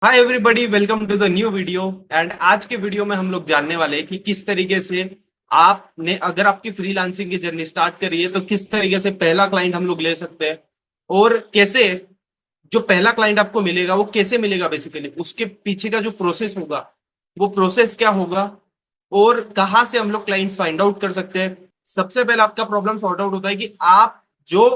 Hi everybody, welcome to the new video. And आज के video में हम लोग जानने वाले हैं कि किस तरीके से आपने अगर आपकी फ्रीलांसिंग की जर्नी स्टार्ट करी है तो किस तरीके से पहला क्लाइंट हम लोग ले सकते हैं और कैसे जो पहला क्लाइंट आपको मिलेगा वो कैसे मिलेगा, बेसिकली उसके पीछे का जो प्रोसेस होगा वो प्रोसेस क्या होगा और कहाँ से हम लोग क्लाइंट्स फाइंड आउट कर सकते हैं। सबसे पहले आपका प्रॉब्लम सॉर्ट आउट होता है कि आप जो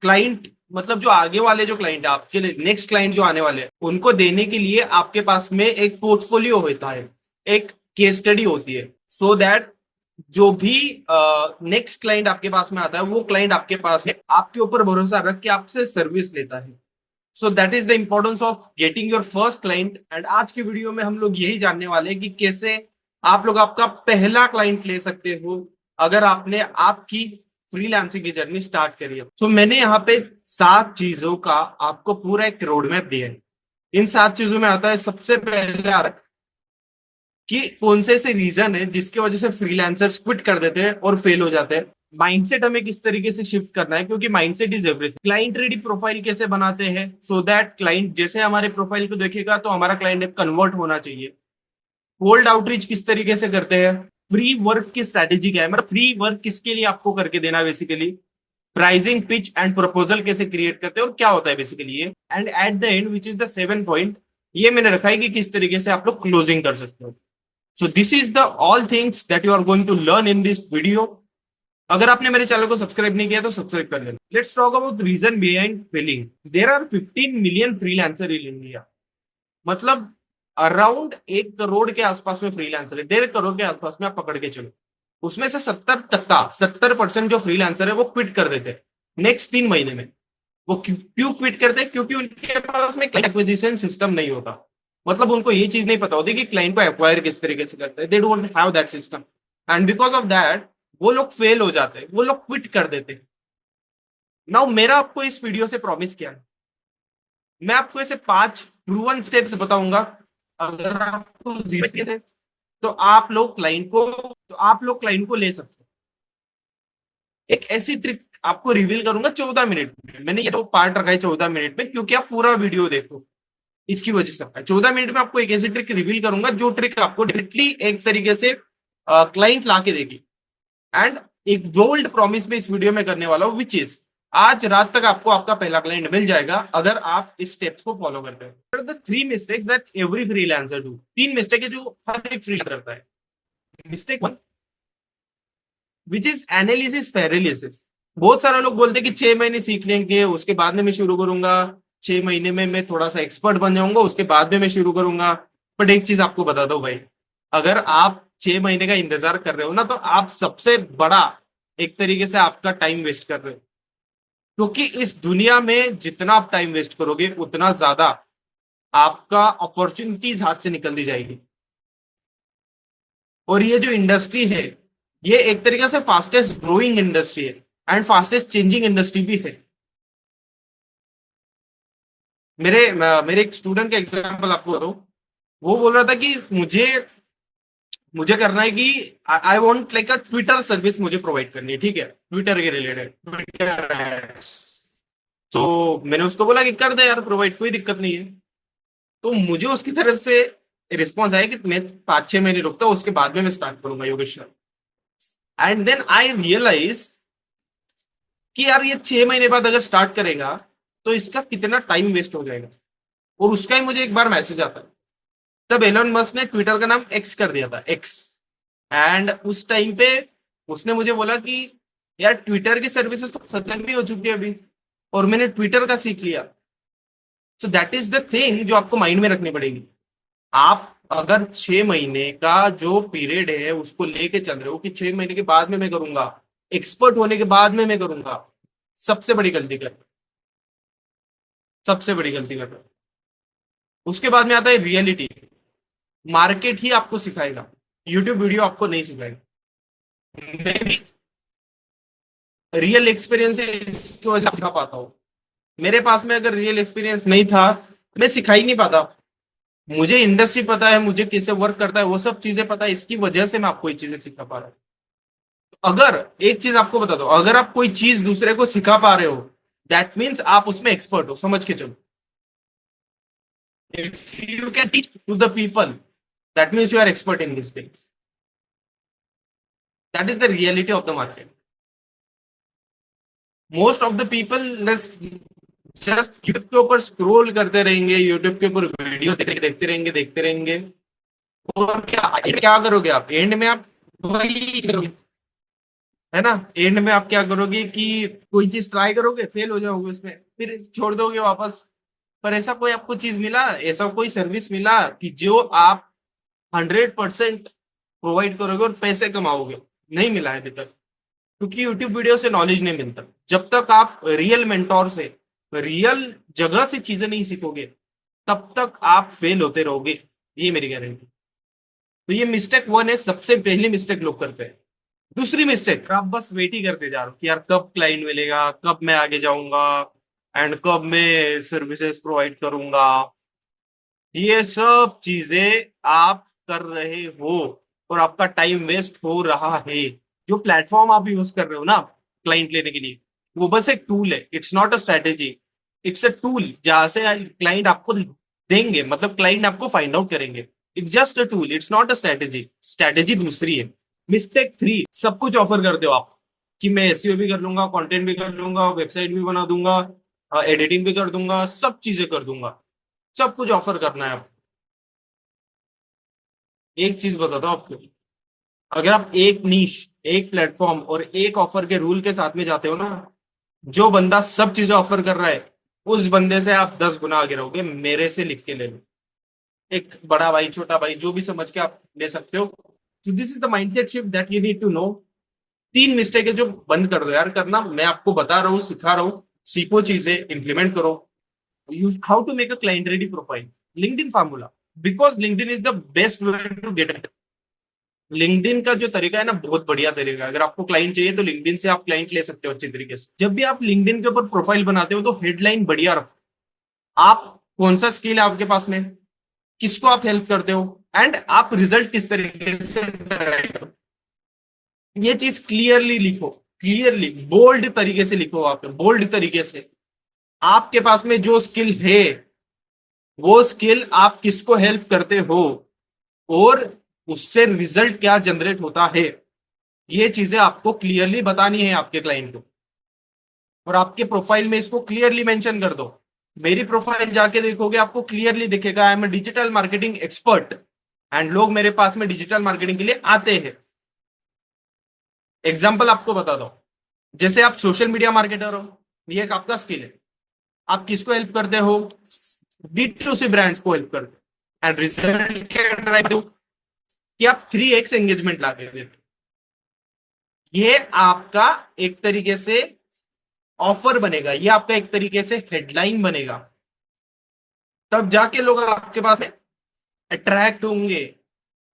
क्लाइंट मतलब जो आगे वाले जो क्लाइंट है आपके लिए, नेक्स्ट क्लाइंट जो आने वाले हैं उनको देने के लिए आपके पास में एक पोर्टफोलियो होता है, एक केस स्टडी होती है, सो दैट जो भी नेक्स्ट क्लाइंट आपके पास में आता है वो क्लाइंट आपके पास है, आपके ऊपर भरोसा रख के आपसे सर्विस लेता है। So that is the importance of getting your first client. And आज की वीडियो में हम लोग यही जानने वाले हैं कि कैसे आप लोग आपका पहला क्लाइंट ले सकते हो अगर आपने आपकी फ्रीलांसिंग की जर्नी स्टार्ट करी है। सो मैंने यहाँ पे 7 चीजों का आपको पूरा एक रोड मैप दिया है। इन 7 चीजों में आता है, सबसे पहले आता है कि कौन से ऐसे रीजन है जिसकी वजह से फ्रीलांसर्स क्विट कर देते हैं और फेल हो जाते हैं। माइंडसेट हमें किस तरीके से शिफ्ट करना है, क्योंकि mindset is everything. Client ready profile कैसे बनाते हैं सो दैट क्लाइंट जैसे हमारे प्रोफाइल को देखेगा तो हमारा क्लाइंट कन्वर्ट होना चाहिए। कोल्ड आउटरीच किस तरीके से करते हैं, फ्री वर्क की स्ट्रैटेजी क्या है, मतलब फ्री वर्क किसके लिए आपको करके देना है basically, pricing pitch and proposal कैसे क्रिएट करते हैं और क्या होता है बेसिकली ये। And at the and which is the 7 point, ये मैंने रखा है कि किस तरीके से आप लोग क्लोजिंग कर सकते हो। So this is the all things that you are going to learn in this video. अगर आपने मेरे चैनल को सब्सक्राइब नहीं किया तो सब्सक्राइब कर लेना। Let's talk about reason behind failing. There are 15 million freelancer in India, मतलब अराउंड 1 करोड़ के आसपास में फ्रीलांसर है, 1.5 करोड़ के आसपास में आप पकड़ के चलो। उसमें से 70%, 70% जो फ्रीलांसर है वो क्विट कर देते हैं नेक्स्ट 3 महीने में। वो क्यों क्विट करते हैं? क्योंकि उनके पास में क्लाइंट एक्विजिशन सिस्टम नहीं होता। मतलब उनको ये चीज नहीं पता होती कि क्लाइंट को एक्वायर किस तरीके से करते हैं। They don't have that system and because of that वो लोग फेल हो जाते हैं, वो लोग क्विट कर देते हैं। नाउ मेरा आपको इस वीडियो से प्रॉमिस क्या है, मैं आपको ऐसे 5 प्रूवन स्टेप्स बताऊंगा। अगर आपको जीरो एक्सपीरियंस है तो आप लोग क्लाइंट को ले सकते हो। एक ऐसी ट्रिक आपको रिवील करूंगा 14 मिनट में। मैंने ये तो पार्ट रखा है 14 मिनट में क्योंकि आप पूरा वीडियो देखो, इसकी वजह से 14 मिनट में आपको एक ऐसी ट्रिक रिवील करूंगा जो ट्रिक आपको डायरेक्टली एक तरीके से क्लाइंट ला के देगी। एंड एक बोल्ड प्रॉमिस में इस वीडियो में करने वाला हूं, विच इज आज रात तक आपको आपका पहला क्लाइंट मिल जाएगा अगर आप इस स्टेप्स को फॉलो करते हैं। The 3 mistakes that every freelancer do. 3 mistake है जो हर एक फ्रीलांसर करता है। Mistake 1, which is analysis paralysis. बहुत सारे लोग बोलते हैं कि 6 महीने सीख लेंगे उसके बाद में मैं शुरू करूंगा, 6 महीने में मैं थोड़ा सा एक्सपर्ट बन जाऊंगा उसके बाद में मैं शुरू करूंगा। बट एक चीज आपको बता दो भाई, अगर आप 6 महीने का इंतजार कर रहे हो ना तो आप सबसे बड़ा एक तरीके से आपका टाइम वेस्ट कर रहे हो। क्योंकि इस दुनिया में जितना आप टाइम वेस्ट करोगे उतना ज्यादा आपका अपॉर्चुनिटीज हाथ से निकल दी जाएगी। और ये जो इंडस्ट्री है ये एक तरीके से फास्टेस्ट ग्रोइंग इंडस्ट्री है एंड फास्टेस्ट चेंजिंग इंडस्ट्री भी है। मेरे एक स्टूडेंट का एग्जांपल आपको बताऊं। वो बोल रहा था कि मुझे मुझे करना है कि I want like a Twitter service मुझे प्रोवाइड करनी है, ठीक है, ट्विटर के रिलेटेड, ट्विटर। तो मैंने उसको बोला कि कर दे यार प्रोवाइड, कोई दिक्कत नहीं है। तो मुझे उसकी तरफ से रिस्पॉन्स आया कि मैं 5-6 महीने रुकता हूँ उसके बाद में मैं स्टार्ट करूंगा Yogeshwar. And then I realise कि यार ये 6 महीने बाद अगर स्टार्ट करेगा तो इसका कितना टाइम वेस्ट हो जाएगा। और उसका ही मुझे एक बार मैसेज आता है। तब एलोन मस्क ने ट्विटर का नाम एक्स कर दिया था, एक्स। एंड उस टाइम पे उसने मुझे बोला कि यार ट्विटर की सर्विसेज तो खत्म भी हो चुकी है अभी और मैंने ट्विटर का सीख लिया। So that is the thing जो आपको माइंड में रखनी पड़ेगी। आप अगर 6 महीने का जो पीरियड है उसको लेके चल रहे हो कि 6 महीने के बाद में मैं करूंगा, एक्सपर्ट होने के बाद में मैं करूंगा, सबसे बड़ी गलती कर, सबसे बड़ी गलती कर रहे हो। उसके बाद में आता है रियलिटी। मार्केट ही आपको सिखाएगा, यूट्यूब वीडियो आपको नहीं सिखाएगा। मैं भी रियल एक्सपीरियंस इसकी वजह से सिखा पाता हूँ। मेरे पास में अगर रियल एक्सपीरियंस नहीं था मैं सिखा ही नहीं पाता। मुझे इंडस्ट्री पता है, मुझे कैसे वर्क करता है, वो सब चीजें पता है, इसकी वजह से मैं आपको ये चीजें सिखा पा रहा हूँ। अगर एक चीज आपको बता दो, अगर आप कोई चीज दूसरे को सिखा पा रहे हो दैट मीन्स आप उसमें एक्सपर्ट हो, समझ के चलो। If you can teach to the people, that means you are expert in these things. That is the reality of the market. Most of the people just YouTube के ऊपर scroll करते रहेंगे, यूट्यूब के ऊपर वीडियो देखते रहेंगे। और क्या करोगे आप एंड में? आप वही करोगे, है ना। एंड में आप क्या करोगे कि कोई चीज ट्राई करोगे, फेल हो जाओगे उसमें, फिर छोड़ दोगे वापस। पर ऐसा कोई आपको चीज मिला, ऐसा कोई सर्विस मिला कि जो आप 100% प्रोवाइड करोगे और पैसे कमाओगे? नहीं मिला है अभी तक, क्योंकि यूट्यूब वीडियो से नॉलेज नहीं मिलता। जब तक आप रियल मेंटोर से, रियल जगह से चीजें नहीं सीखोगे, तब तक आप फेल होते रहोगे, ये मेरी गारंटी। तो ये मिस्टेक वन है, सबसे पहली मिस्टेक लोग करते हैं। दूसरी मिस्टेक, आप बस वेट ही करते जा रहे हो कि यार कब क्लाइंट मिलेगा, कब मैं आगे जाऊंगा, एंड कब मैं सर्विसेज प्रोवाइड करूंगा। ये सब चीजें आप कर रहे हो और आपका टाइम वेस्ट हो रहा है। जो प्लेटफॉर्म आप यूज कर रहे हो ना क्लाइंट लेने के लिए, वो बस एक टूल है, it's not a strategy. It's a tool जहां से क्लाइंट आपको देंगे, मतलब क्लाइंट आपको फाइंड आउट करेंगे। It's just a tool, it's not a strategy. Strategy दूसरी है। मिस्टेक थ्री, सब कुछ ऑफर करते हो आप कि मैं एसईओ भी कर लूंगा, कंटेंट भी कर लूंगा, वेबसाइट भी बना दूंगा, एडिटिंग भी कर दूंगा, सब चीजें कर दूंगा, सब कुछ ऑफर करना है आपको। एक चीज बताता हूँ आपको, अगर आप एक नीश, एक प्लेटफॉर्म और एक ऑफर के रूल के साथ में जाते हो ना, जो बंदा सब चीजें ऑफर कर रहा है, उस बंदे से आप 10 गुना आगे रहोगे। मेरे से लिख के ले लो, एक बड़ा भाई, छोटा भाई, जो भी समझ के आप ले सकते हो। तो this is the mindset shift that you need to know. तीन मिस्टेक है जो बंद कर दो यार करना। मैं आपको बता रहा हूँ, सिखा रहा हूँ, सीखो चीजें, इंप्लीमेंट करो। Use how to make a client ready profile, LinkedIn formula, because LinkedIn is the best way to get it. LinkedIn का जो तरीका है ना, बहुत बढ़िया तरीका है। अगर आपको क्लाइंट चाहिए तो लिंक्डइन से आप क्लाइंट ले सकते हो अच्छे तरीके से। जब भी आप लिंक्डइन के ऊपर प्रोफाइल बनाते हो तो हेडलाइन बढ़िया रखो। आप कौन सा स्किल है आपके पास में, किसको आप हेल्प करते हो, एंड आप रिजल्ट किस तरीके से derive करो। ये चीज क्लियरली लिखो, क्लियरली बोल्ड तरीके से लिखो, आप बोल्ड तरीके से। आपके पास में जो स्किल है, वो स्किल आप किसको हेल्प करते हो, और उससे रिजल्ट क्या जनरेट होता है, ये चीजें आपको क्लियरली बतानी है आपके क्लाइंट को। और आपके प्रोफाइल में इसको क्लियरली मेंशन कर दो। मेरी प्रोफाइल जाके देखोगे, आपको क्लियरली दिखेगा I am digital marketing expert, and लोग मेरे पास में डिजिटल मार्केटिंग के लिए आते हैं। एग्जाम्पल आपको बता दो, जैसे आप सोशल मीडिया मार्केटर हो, ये एक आपका स्किल है। आप किसको हेल्प करते हो? D2C ब्रांड्स को हेल्प करते हो, एंड रिजल्ट क्या ड्राइव दो कि आप 3x एंगेजमेंट ला के देते हो। ये आपका एक तरीके से ऑफर बनेगा, ये आपका एक तरीके से हेडलाइन बनेगा। तब जाके लोग आपके पास अट्रैक्ट होंगे।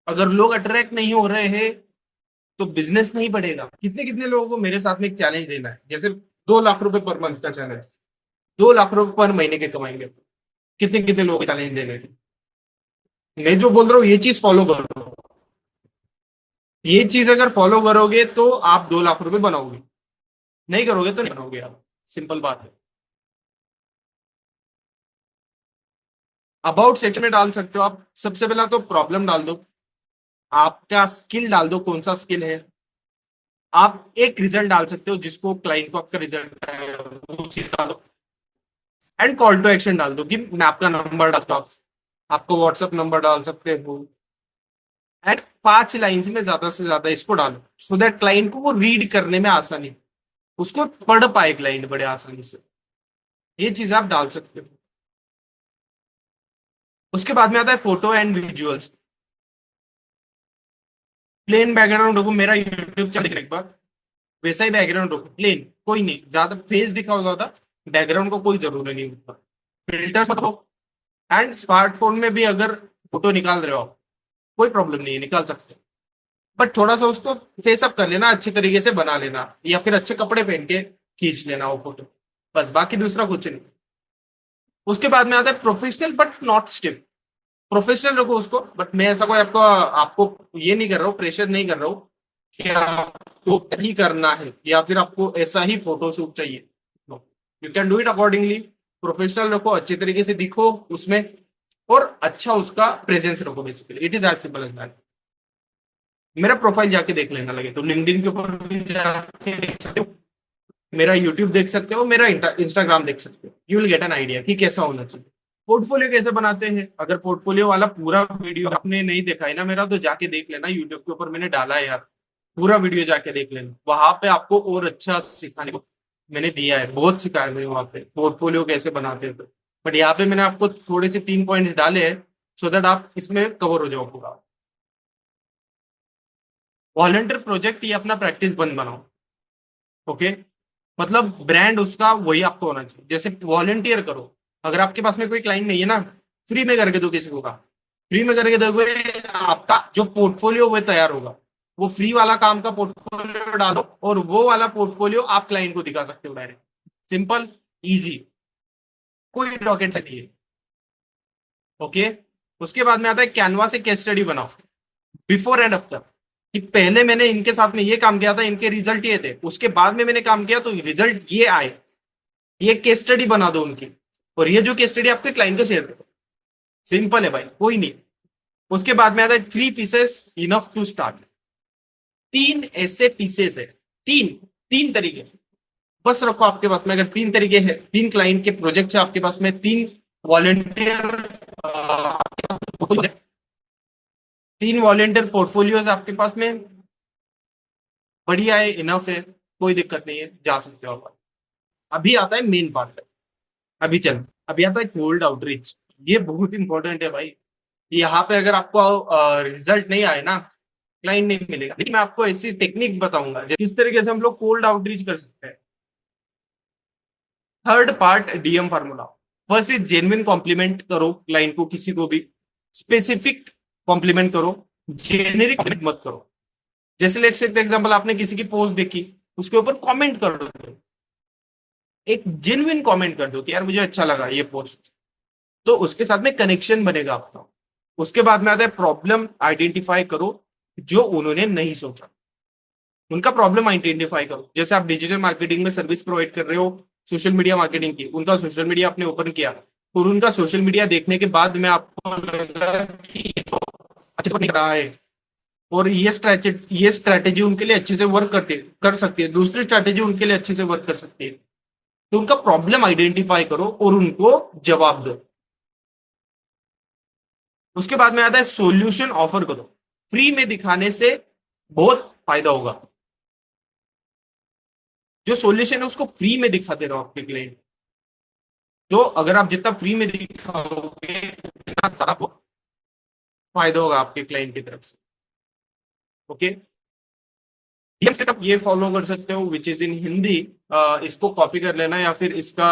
अगर लोग अट्रैक्ट नहीं हो रहे हैं तो बिजनेस नहीं बढ़ेगा। कितने कितने लोगों को मेरे साथ में एक चैलेंज लेना है, जैसे 2 लाख रुपए पर मंथ का चैलेंज, 2 लाख रुपए पर महीने के कमाएंगे। कितने कितने लोगों को चैलेंज लेने के? मैं जो बोल रहा हूँ ये चीज फॉलो करो। ये चीज अगर फॉलो करोगे तो आप 2 लाख रुपए बनाओगे, नहीं करोगे तो नहीं बनाओगे आप। सिंपल बात है। अबाउट सेक्शन में डाल सकते हो आप। सबसे पहला तो प्रॉब्लम डाल दो, आपका स्किल डाल दो, कौन सा स्किल है। आप एक रिजल्ट डाल सकते हो जिसको क्लाइंट को आपका रिजल्ट है वो चीज डालो। एंड कॉल टू एक्शन डाल दो कि मैं आपका नंबर डालता हूँ, आपको व्हाट्सएप नंबर डाल सकते हो। एंड 5 लाइन में ज्यादा से ज्यादा इसको डालो, सो दैट क्लाइंट को वो रीड करने में आसानी, उसको पढ़ पाए क्लाइंट बड़े आसानी से। ये चीज आप डाल सकते हो। उसके बाद में आता है photo and visuals. Plain background रखो, मेरा यूट्यूब चैनल एक बार वैसा ही बैकग्राउंड रखो, प्लेन, कोई नहीं, ज्यादा फेस दिखाओ, ज्यादा बैकग्राउंड को कोई जरूरत नहीं होता। फिल्टर्स मत हो। एंड स्मार्टफोन में भी अगर फोटो निकाल रहे हो आप, कोई प्रॉब्लम नहीं है, निकाल सकते हो। बट थोड़ा सा उसको फेस अप कर लेना, अच्छे तरीके से बना लेना, या फिर अच्छे कपड़े पहन के खींच लेना वो फोटो, बस, बाकी दूसरा कुछ नहीं। उसके बाद में आता है professional but not stiff. Professional रखो उसको, बट मैं ऐसा कोई आपको आपको ये नहीं कर रहा हूँ, प्रेशर नहीं कर रहा हूँ कि आपको ही करना है या फिर आपको ऐसा ही फोटोशूट चाहिए। You can do it accordingly. Professional रखो, अच्छे तरीके से दिखो उसमें, और अच्छा उसका प्रेजेंस रखो। Basically it is as simple as that. मेरा प्रोफाइल जाके देख लेना लगे तो लिंक्डइन के ऊपर भी जाके देख सकते हो, मेरा यूट्यूब देख सकते हो, मेरा इंस्टाग्राम देख सकते हो। You will get an idea कि कैसा होना चाहिए। पोर्टफोलियो कैसे बनाते हैं, अगर पोर्टफोलियो वाला पूरा वीडियो आपने नहीं देखा है ना मेरा, तो जाके देख लेना, यूट्यूब के ऊपर मैंने डाला है यार, पूरा वीडियो जाके देख लेना, वहां पे आपको और अच्छा सिखाने को मैंने दिया है, बहुत सिखाया मैंने वहां पे पोर्टफोलियो कैसे बनाते हैं। तो बट यहाँ पे मैंने आपको थोड़े से 3 पॉइंट्स डाले हैं सो दैट आप इसमें कवर हो जाओ पूरा। वॉलंटियर प्रोजेक्ट ये अपना प्रैक्टिस बंद बनाओ। ओके, मतलब ब्रांड उसका वही आपको होना चाहिए। जैसे वॉलंटियर करो, अगर आपके पास में कोई क्लाइंट नहीं है ना, फ्री में करके दो किसी को काम, फ्री में करके दोगे, आपका जो पोर्टफोलियो वो तैयार होगा। वो फ्री वाला काम का पोर्टफोलियो डालो और वो वाला पोर्टफोलियो आप क्लाइंट को दिखा सकते हो डायरेक्ट। सिंपल, इजी, कोई रॉकेट नहीं है। ओके, उसके बाद में आता है कैनवा से केस स्टडी बनाओ, बिफोर एंड आफ्टर, कि पहले मैंने इनके साथ में ये काम किया था, इनके रिजल्ट ये थे, उसके बाद में मैंने काम किया तो रिजल्ट ये आए। ये केस स्टडी बना दो उनकी, और ये जो केस स्टडी आपके क्लाइंट को शेयर करो। सिंपल है भाई, कोई नहीं। उसके बाद में आता है 3 पीसेस इनफ टू स्टार्ट। 3 ऐसे पीसेस है, तीन, 3 तरीके बस रखो आपके पास में। अगर 3 तरीके हैं, 3 क्लाइंट के प्रोजेक्ट है आपके पास में, 3 वॉलेंटियर 3 वॉलेंटियर पोर्टफोलियोज आपके पास में, बढ़िया है, इनफ है, कोई दिक्कत नहीं है, जा सकते हो आप। अभी आता है मेन पार्ट। अभी चल, अभी आता है कोल्ड आउटरीच। ये बहुत इंपॉर्टेंट है भाई। यहाँ पे अगर आपको रिजल्ट नहीं आए ना, क्लाइंट नहीं मिलेगा। लेकिन मैं आपको ऐसी टेक्निक बताऊंगा किस तरीके से हम लोग कोल्ड आउटरीच कर सकते हैं। Third part, DM formula. First is genuine compliment करो क्लाइंट को, किसी को भी स्पेसिफिक कॉम्प्लीमेंट करो, जेनेरिक कॉम्प्लीमेंट मत करो। जैसे लेट्स से एग्जांपल, आपने किसी की पोस्ट देखी, उसके ऊपर कमेंट कर दो, एक जेन्युइन कमेंट कर दो कि यार मुझे अच्छा लगा ये पोस्ट, तो उसके साथ में कनेक्शन बनेगा आपका। उसके बाद में आता है प्रॉब्लम आइडेंटिफाई करो, जो उन्होंने नहीं सोचा, उनका प्रॉब्लम आइडेंटिफाई करो। जैसे आप डिजिटल मार्केटिंग में सर्विस प्रोवाइड कर रहे हो, सोशल मीडिया मार्केटिंग की, उनका सोशल मीडिया आपने ओपन किया, और उनका सोशल मीडिया देखने के बाद में आपको लगा कि अच्छे से नहीं कर रहा है, और ये स्ट्रैटेजी उनके लिए अच्छे से वर्क कर सकती है, दूसरी स्ट्रैटेजी उनके लिए अच्छे से वर्क कर सकती है, तो उनका प्रॉब्लम आइडेंटिफाई करो और उनको जवाब दो। उसके बाद में आता है सॉल्यूशन ऑफर करो। फ्री में दिखाने से बहुत फायदा होगा। जो सॉल्यूशन है उसको फ्री में दिखाते रहो आपके क्लाइंट। तो अगर आप जितना फ्री में दिखाओगे उतना सारा फायदा होगा आपके क्लाइंट की तरफ से। ओके, आप ये फॉलो कर सकते हो, विच इज इन हिंदी। इसको कॉपी कर लेना, या फिर इसका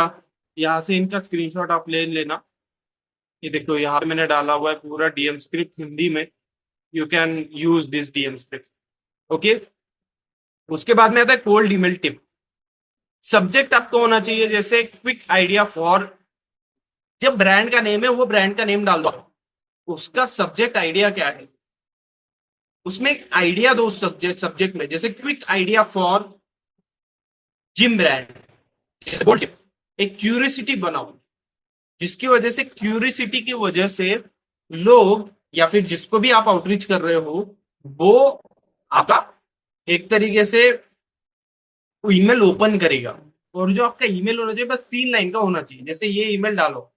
यहाँ से इनका स्क्रीनशॉट आप ले लेना। ये देखो यहाँ पे मैंने डाला हुआ है पूरा डीएम स्क्रिप्ट हिंदी में। You can use this DM script. Okay, उसके बाद में आता है कोल्ड ईमेल टिप। सब्जेक्ट आपको होना चाहिए जैसे क्विक आइडिया फॉर, जब ब्रांड का नेम है वो ब्रांड का नेम डाल दो, उसका सब्जेक्ट आइडिया क्या है, उसमें एक आइडिया दो सब्जेक्ट में, जैसे quick idea for gym brand. एक क्यूरियोसिटी बनाओ, जिसकी वजह से, क्यूरियोसिटी की वजह से लोग, या फिर जिसको भी आप आउटरीच कर रहे हो, वो आपका एक तरीके से ईमेल ओपन करेगा। और जो आपका ईमेल होना चाहिए बस 3 लाइन का होना चाहिए। जैसे ये ईमेल डालो,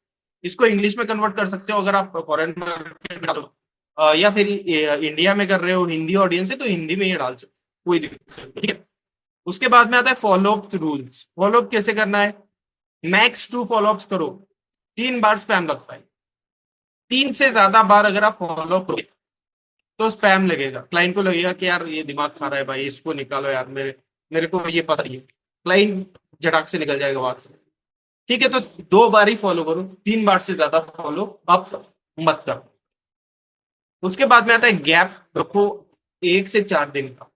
इसको इंग्लिश में कन्वर्ट कर सकते हो अगर आप फॉरेन में डालो, या फिर इंडिया में कर रहे हो, हिंदी ऑडियंस है तो हिंदी में ही डाल सकते हो, कोई दिक्कत नहीं, ठीक है। उसके बाद में आता है फॉलोअप रूल्स। फॉलोअप कैसे करना है, मैक्स 2 फॉलोअप्स करो, 3 बार स्पैम लगता है। 3 से ज्यादा बार अगर आप फॉलो करोगे तो स्पैम लगेगा, क्लाइंट को लगेगा कि यार ये दिमाग खा रहा है भाई, इसको निकालो यार, मेरे मेरे को ये पता ही है, क्लाइंट झटाक से निकल जाएगा वहां से। ठीक है, तो 2 बार ही फॉलो करो, 3 बार से ज्यादा फॉलो अप मत करो। उसके बाद में आता है गैप रखो 1 से 4 दिन का।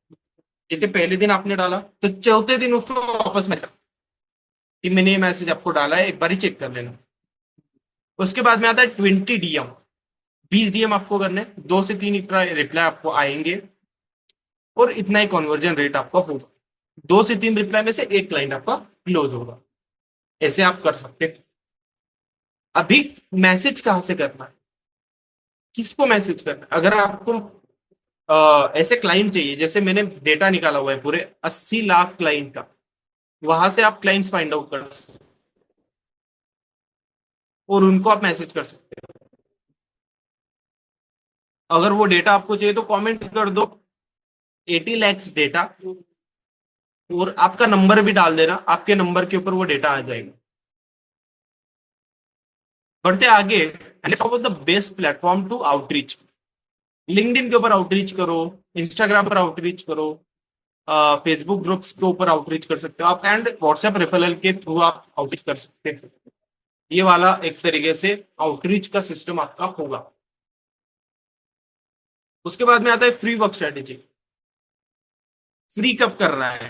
ठीक है, पहले दिन आपने डाला तो चौथे दिन उसको वापस में कि मैंने ये मैसेज आपको डाला है, एक बार ही चेक कर लेना। उसके बाद में आता है 20 डीएम, 20 डीएम आपको करने, 2 से 3 रिप्लाई आपको आएंगे, और इतना ही कन्वर्जन रेट आपका होगा। 2 से 3 रिप्लाई में से एक क्लाइंट आपका क्लोज होगा। ऐसे आप कर सकते हैं। अभी मैसेज कहां से करना है, किसको मैसेज करना है? अगर आपको ऐसे क्लाइंट चाहिए, जैसे मैंने डेटा निकाला हुआ है पूरे 80 लाख क्लाइंट का, वहां से आप क्लाइंट्स फाइंड आउट कर सकते हो और उनको आप मैसेज कर सकते हो। अगर वो डेटा आपको चाहिए तो कमेंट कर दो 80 लैक्स डेटा, और आपका नंबर भी डाल देना, आपके नंबर के ऊपर वो डेटा आ जाएगा। बढ़ते आगे, the best platform to outreach. LinkedIn के ऊपर आउटरीच करो, इंस्टाग्राम पर आउटरीच करो, फेसबुक ग्रुप्स के ऊपर आउटरीच कर सकते हो आप, एंड व्हाट्सएप रेफरल के थ्रू आप आउटरीच कर सकते हैं। ये वाला एक तरीके से आउटरीच का सिस्टम आपका होगा। उसके बाद में आता है फ्री वर्क स्ट्रेटेजी। फ्री कब करना है?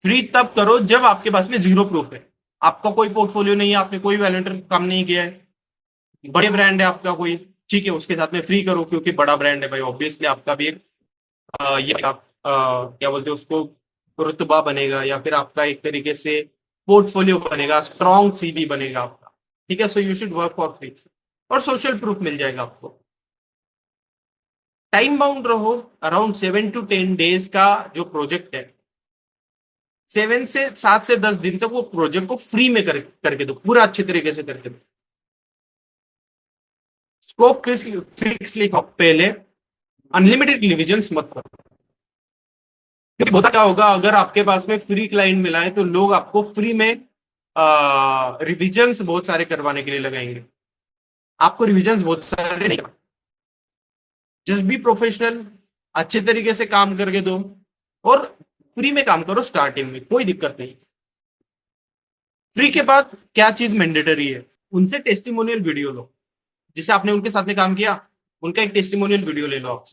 फ्री तब करो जब आपके पास में जीरो प्रूफ है, आपका कोई पोर्टफोलियो नहीं है, आपने कोई वॉलंटियर काम नहीं किया है, बड़े ब्रांड है आपका कोई, ठीक है, उसके साथ में फ्री करो, क्योंकि बड़ा ब्रांड है भाई, ऑब्वियसली आपका भी एक ये आप क्या बोलते हैं उसको, रुतबा बनेगा, या फिर आपका एक तरीके से पोर्टफोलियो बनेगा, स्ट्रॉन्ग सीवी बनेगा आपका। ठीक है, so you should work for free, और सोशल प्रूफ मिल जाएगा आपको। टाइम बाउंड रहो, अराउंड 7 to 10 डेज का जो प्रोजेक्ट है, 7 से 10 दिन तक वो प्रोजेक्ट को फ्री में करके दो, पूरा अच्छे तरीके से करके दो। स्कोप फिक्स लिखो पहले, अनलिमिटेड रिविजन मत करो। क्योंकि होता क्या होगा, अगर आपके पास में फ्री क्लाइंट मिला है तो लोग आपको फ्री में रिविजन्स बहुत सारे करवाने के लिए लगाएंगे, आपको रिविजन्स बहुत सारे नहीं। जस्ट बी प्रोफेशनल, अच्छे तरीके से काम करके दो, और फ्री में काम करो स्टार्टिंग में, कोई दिक्कत नहीं। फ्री के बाद क्या चीज मैंडेटरी है, उनसे टेस्टिमोनियल वीडियो लो, जिसे आपने उनके साथ में काम किया, उनका एक टेस्टिमोनियल वीडियो ले लो आप,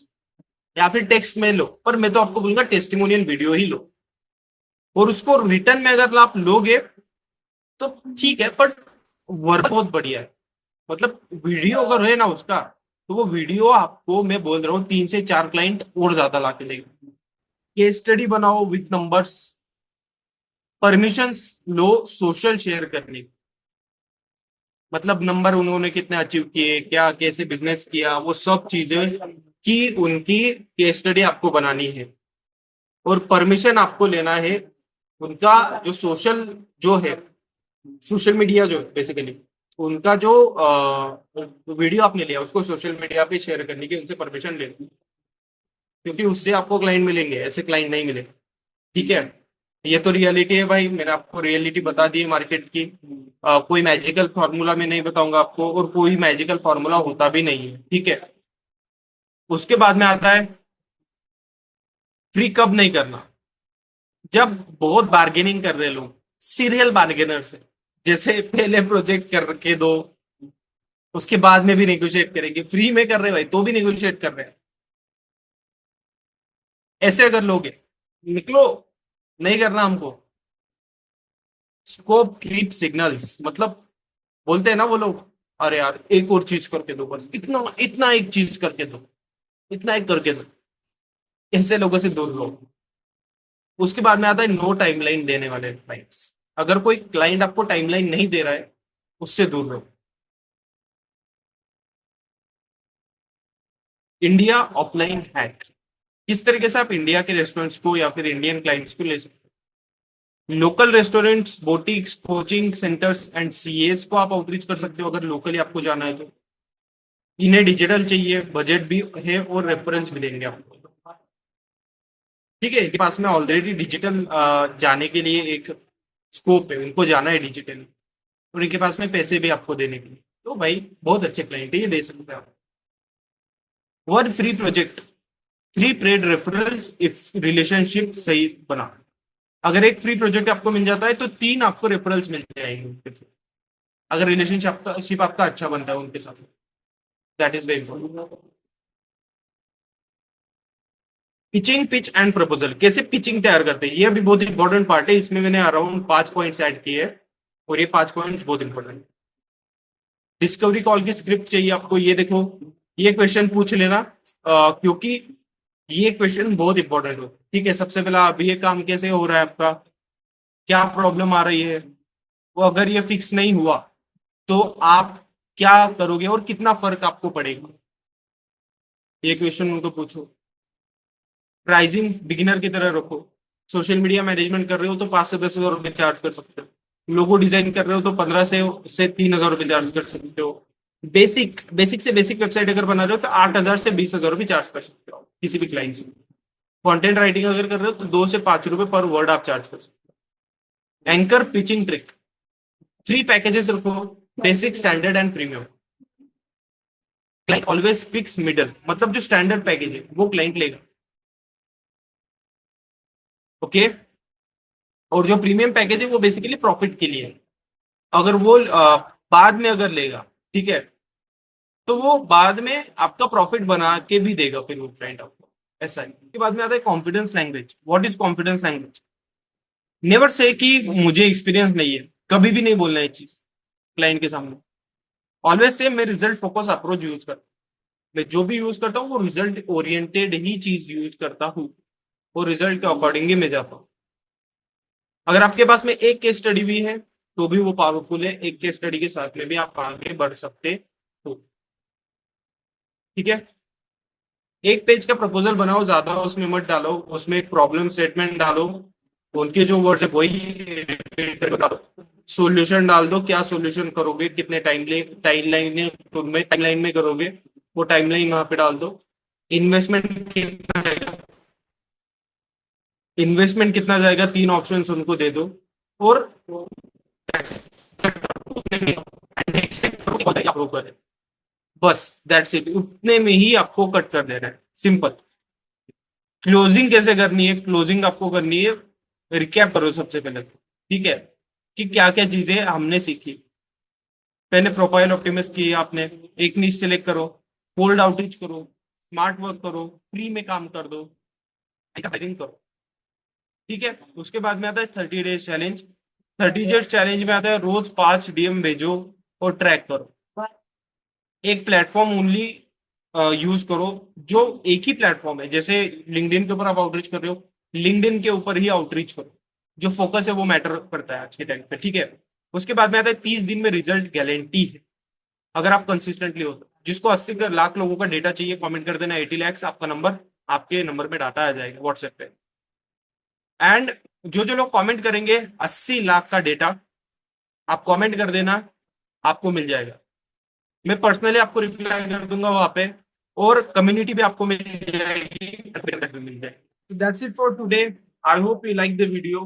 या फिर टेक्स्ट में लो, पर मैं तो आपको बोलूंगा टेस्टिमोनियल वीडियो ही लो। और उसको रिटर्न में अगर आप लोगे तो ठीक है, बट वर्क बहुत बढ़िया है। मतलब वीडियो अगर है ना उसका, तो वो वीडियो आपको मैं बोल रहा हूँ 3 से 4 क्लाइंट और ज्यादा ला के देगा। केस स्टडी बनाओ with numbers, permissions low social share करने की, मतलब नंबर उन्होंने कितने अचीव किए, क्या कैसे बिजनेस किया, वो सब चीजें की उनकी केस स्टडी आपको बनानी है। और परमिशन आपको लेना है उनका, जो सोशल जो है, सोशल मीडिया जो बेसिकली, उनका जो वीडियो आपने लिया उसको सोशल मीडिया पे शेयर करने की उनसे परमिशन लेनी, क्योंकि उससे आपको क्लाइंट मिलेंगे, ऐसे क्लाइंट नहीं मिलेंगे। ठीक है, ये तो रियलिटी है भाई, मैंने आपको रियलिटी बता दी है मार्केट की। कोई मैजिकल फॉर्मूला मैं नहीं बताऊंगा आपको, और कोई मैजिकल फॉर्मूला होता भी नहीं है। ठीक है, उसके बाद में आता है फ्री कब नहीं करना, जब बहुत बार्गेनिंग कर रहे लोग, सीरियल बार्गेनर से, जैसे पहले प्रोजेक्ट करके दो, उसके बाद में भी नेगोशिएट करेंगे, फ्री में कर रहे भाई तो भी नेगोशिएट कर रहे हैं, ऐसे अगर लोग हैं, निकलो, नहीं करना हमको। स्कोप क्रीप सिग्नल्स, मतलब बोलते हैं ना वो लोग, अरे यार एक और चीज करके दो, बस इतना इतना एक चीज करके दो, इतना एक करके दो, ऐसे लोगों से दूर रहो। उसके बाद में आता है नो टाइमलाइन देने वाले क्लाइंट्स। अगर कोई क्लाइंट आपको टाइमलाइन नहीं दे रहा है, उससे दूर रहो। इंडिया ऑफलाइन हैक, किस तरीके से आप इंडिया के रेस्टोरेंट्स को या फिर इंडियन क्लाइंट्स को ले सकते हो। Local restaurants, boutiques, coaching centres and CS को आप आउटरीच कर सकते हो, अगर लोकली आपको जाना है तो। इन्हें डिजिटल चाहिए, बजट भी है और रेफरेंस भी देंगे आपको। ठीक है, इनके पास में ऑलरेडी डिजिटल जाने के लिए एक स्कोप है, उनको जाना है डिजिटली, और इनके पास में पैसे भी आपको देने के लिए, तो भाई बहुत अच्छे क्लाइंट है, ये दे सकते हैं आप। One free project, free paid referrals if relationship सही बना। अगर एक फ्री प्रोजेक्ट आपको मिल जाता है तो 3 आपको रेफरल्स मिल जाएंगे उनके थ्रू, अगर रिलेशनशिप आपका अच्छा बनता है उनके साथ। That is very important. Pitching, pitch and proposal, कैसे पिचिंग तैयार करते हैं, ये भी बहुत इंपॉर्टेंट पार्ट है, इसमें मैंने अराउंड 5 पॉइंट्स ऐड किए हैं, और ये 5 पॉइंट्स बहुत इंपॉर्टेंट है। डिस्कवरी कॉल की स्क्रिप्ट चाहिए आपको, ये देखो, ये क्वेश्चन पूछ लेना, क्योंकि ये क्वेश्चन बहुत इंपॉर्टेंट हो। ठीक है, सबसे पहला अभी ये काम कैसे हो रहा है आपका, क्या प्रॉब्लम आ रही है, वो अगर ये फिक्स नहीं हुआ तो आप क्या करोगे और कितना फर्क आपको पड़ेगा। ये क्वेश्चन उनको पूछो। प्राइसिंग बिगिनर की तरह रखो। सोशल मीडिया मैनेजमेंट कर रहे हो तो 5 से 10 हजार रुपये चार्ज कर सकते हो। लोगो डिजाइन कर रहे हो तो 15 से 3 हजार रुपये चार्ज कर सकते हो। बेसिक बेसिक से बेसिक वेबसाइट अगर बना रहे हो तो 8 हजार से 20 हजार रुपये चार्ज कर सकते हो किसी भी क्लाइंट से। कंटेंट राइटिंग अगर कर रहे हो तो 2 से 5 रुपए पर वर्ड आप चार्ज कर सकते हो। एंकर पिचिंग ट्रिक, 3 पैकेजेस रखो, basic standard and premium. Client always picks middle, मतलब जो स्टैंडर्ड पैकेज है वो क्लाइंट लेगा। ओके। और जो प्रीमियम पैकेज है वो बेसिकली प्रॉफिट के लिए है। अगर वो बाद में अगर लेगा, ठीक है, तो वो बाद में आपका प्रॉफिट बना के भी देगा फिर वो क्लाइंट आपको। ऐसा है। उसके बाद में आता है confidence language. What is confidence language? Never say कि मुझे एक्सपीरियंस नहीं है, कभी भी नहीं बोलना है चीज क्लाइंट के सामने। ऑलवेज से मैं रिजल्ट फोकस अप्रोच यूज करता हूँ। मैं जो भी यूज करता हूँ वो रिजल्ट ओरिएंटेड ही चीज यूज करता हूँ, और रिजल्ट के अकॉर्डिंग ही मैं जाता हूँ। अगर आपके पास में एक केस स्टडी भी है तो भी वो पावरफुल है। एक केस स्टडी के साथ में भी आप आगे बढ़ सकते हो। ठीक है। एक पेज का प्रपोजल बनाओ, ज्यादा उसमें मत डालो, उसमें एक प्रॉब्लम स्टेटमेंट डालो, उनके जो वर्ड्स है वही रिपीट करके बता दो। सॉल्यूशन डाल दो, क्या सॉल्यूशन करोगे, कितने टाइमलाइन में करोगे, वो टाइमलाइन वहां पे डाल दो। इन्वेस्टमेंट कितना जाएगा, इन्वेस्टमेंट कितना जाएगा, 3 ऑप्शंस उनको दे दो। और अप्रूव करें। बस दैट्स इट, उतने में ही आपको कट कर देना है, सिंपल। क्लोजिंग कैसे करनी है? क्लोजिंग आपको करनी है, रिकैप करो सबसे पहले तो, ठीक है, कि क्या क्या चीजें हमने सीखी। पहले प्रोफाइल ऑप्टिमाइज की आपने, एक नीश सेलेक्ट करो, कोल्ड आउटरीच करो, स्मार्ट वर्क करो, फ्री में काम कर दो, एडवर्टाइजिंग करो। ठीक है। उसके बाद में आता है 30 डेज चैलेंज। 30 डेज चैलेंज में आता है रोज 5 DM भेजो और ट्रैक करो। एक प्लेटफॉर्म ओनली यूज करो, जो एक ही प्लेटफॉर्म है। जैसे लिंक्डइन के ऊपर आप आउटरीच कर रहे हो, लिंक्डइन के ऊपर ही आउटरीच करो। जो फोकस है वो मैटर करता है आज के टाइम पे। ठीक है। उसके बाद में आता है 30 दिन में रिजल्ट गारंटी है, अगर आप कंसिस्टेंटली हो तो। जिसको 80 लाख लोगों का डेटा चाहिए, कमेंट कर देना 80 lakhs, आपका नंबर, आपके नंबर में डाटा आ जाएगा व्हाट्सएप पे। एंड जो जो लोग कमेंट करेंगे 80 लाख का डेटा, आप कमेंट कर देना, आपको मिल जाएगा। मैं पर्सनली आपको रिप्लाई कर दूंगा वहां पे, और कम्युनिटी भी आपको मिल जाएगी, भी मिल जाएगी। That's it for today. I hope you like the video.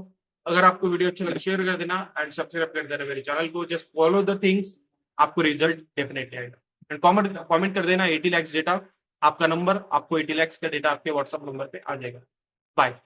अगर आपको वीडियो अच्छा लगे शेयर कर देना एंड सब्सक्राइब कर देना मेरे चैनल को। जस्ट फॉलो द थिंग्स, आपको रिजल्ट डेफिनेटली आएगा। एंड कमेंट कर देना 80 lakhs डेटा, आपका नंबर, आपको 80 lakhs का डेटा आपके व्हाट्सएप नंबर पे आ जाएगा। बाय।